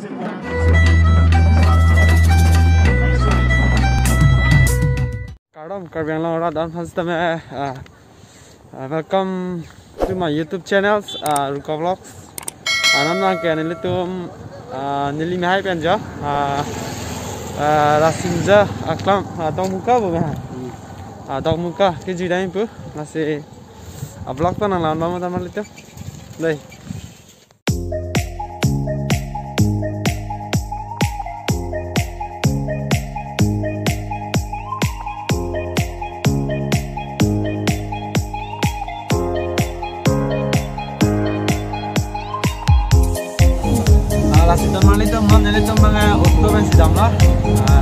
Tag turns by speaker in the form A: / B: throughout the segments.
A: Kadam Karbang Long Radhan Hanstame. Welcome to my YouTube channels, Ruka Vlogs. Anam na kaya nilitum nili mahai penja. Rasinja aklam dog muka bukan? Dog muka kejudain pu masih vlog tu nang lawan bama tamal itu. Deh. Nasidan malito man nilito mga utlo ben sidam la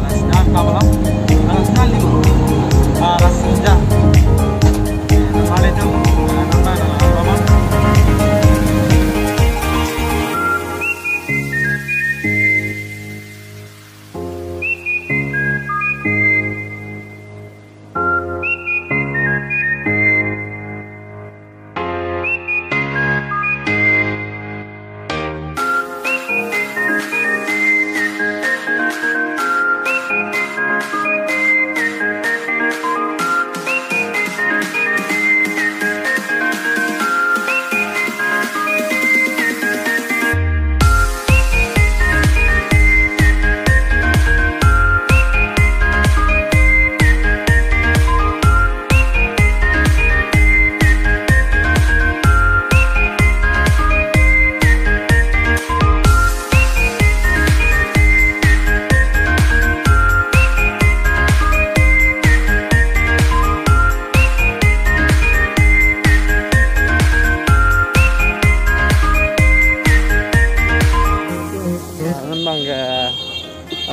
A: nasidan kamala nasidan limo rasinja malito namba namba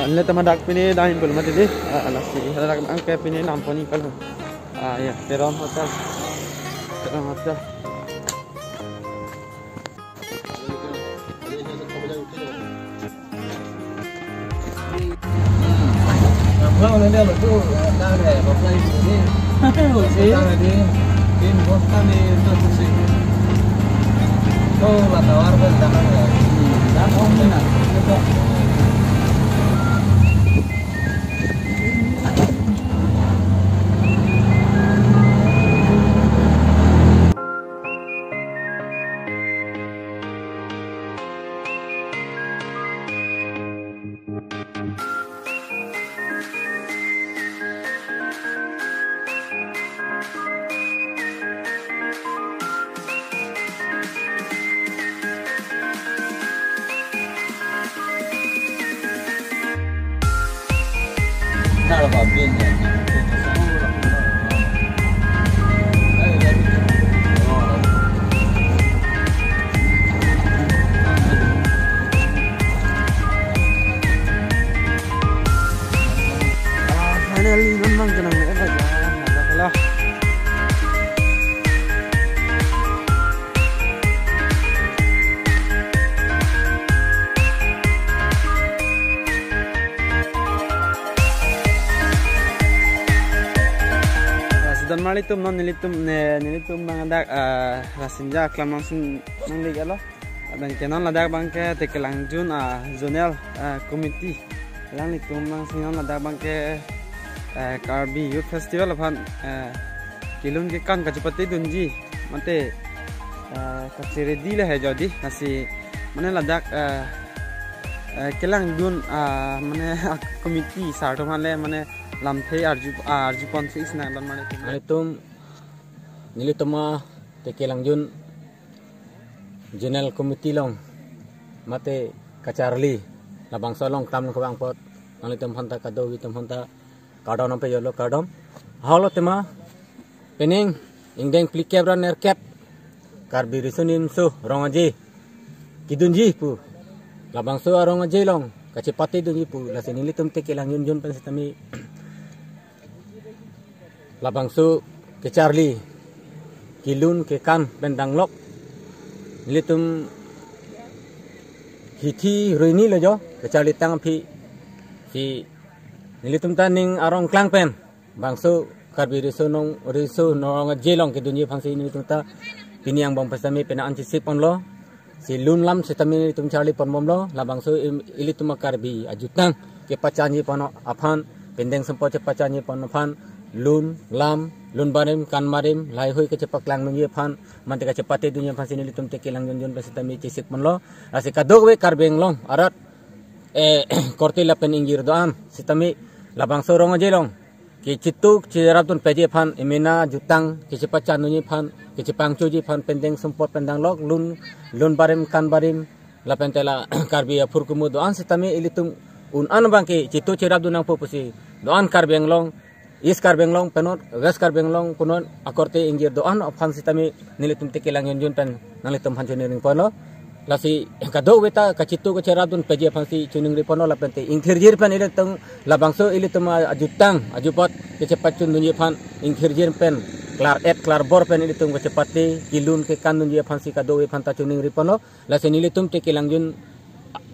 A: Ini teman dak pini dah impul mati deh, nasi dak angke pini namponi kalau, ya peron hotel.
B: Kalau nanti ada tu, dah ada beberapa ini. Ini boskan ni tu sih. Oh, latawar dah ada. Dah kau mana? Nah, apa binnya?
A: Finally, memang kena apa je? Ada kalau. Dan malitum non nilitum bangadak rasinja aklam langsung nanglig alo dan kenon ladak bangke tekelangjun zonal committee lang litum langsung non ladak bangke Karbi Youth Festival aphan kilun ke kan kacupati dunji mate kaciredi lah jadi nasi mana ladak kelangjun mana committee sarto male mana lamthei arju ponsi isna dan
B: Nilitum nilituma tekelangjun General Committee long mate kacarli labang solong tam ko bang pot nilitum hanta kado witum hanta kadon pe yolo kadom halo tema pening ingdeng plikebra nerkep karbi risunin su rongaji kidunji pu labang su rongaji long kacipati dunji pu lasin nilitum tekelangjun jun pensitami labang su ke Charlie kilun ke kan bendanglok nilitum hiti ruini lo jo ke Charlie tang phi si nilitum taning arong klang pen bangsu karbi risu nong jelong ke dunia fangsi nilitum ta pini yang bang pasami pena antisip on lo si lun lam sitami nilitum Charlie ponmom lo labang so ilitum karbi ajutang ke pacani pono aphan pendeng sempo ce pacani pono phan lun lam lun barim kan marim lai hoi ke cepak lang nunye phan mante ka cepate dunya phan sinilitum te kelang junjun pasitami cisik monlo asi kadok we karbeng long arat korti lapen inggir doan sitami labang so rongo jelong ki cituk cirabtun peje phan imena jutang ki cepacan nunye phan ki cepang cuji phan pendeng sempot pendang lok lun barim kan barim lapen tela karbi apurkumu doan sitami ilitum un an bangki citu cirabdun nang popusi doan karbeng long is karbeng long penot gas karbeng long kunon akorte inggir doan ophan sitami nilitum te kelang junjun pen nalitum phan chuning pono lasi kado weta kacitu ke cerabdun peje phan si chuning ripono lapen te ingkhirjir pen ilitum labangso ilitum ajutang ajupot ke cepat chun dunye phan ingkhirjir pen klar klar bor pen ilitum ke cepate kilun ke kan dunye phan si kado we phan ta chuning ripono lasi nilitum te kelang jun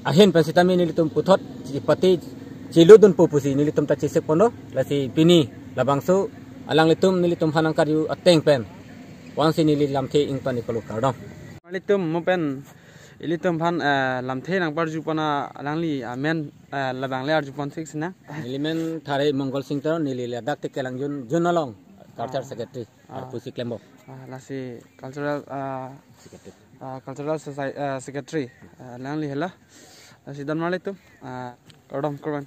B: ahin pen sitami nilitum puthot cepate ciludun pupusi nilitum ta cisek pono lasi pini labangso alang litum nilitum hanang karyu ateng pen wangsi nili lamthe ingpan ikalu kardom
A: malitum mopen ilitum phan lamthe nang par jupana alangli amen labang le arjupon fix na
B: nilimen thare mongol singh taro nili ladak te kelang jun along culture secretary pusi klembo
A: lasi cultural secretary langli hela lasi dan malitum kardom korban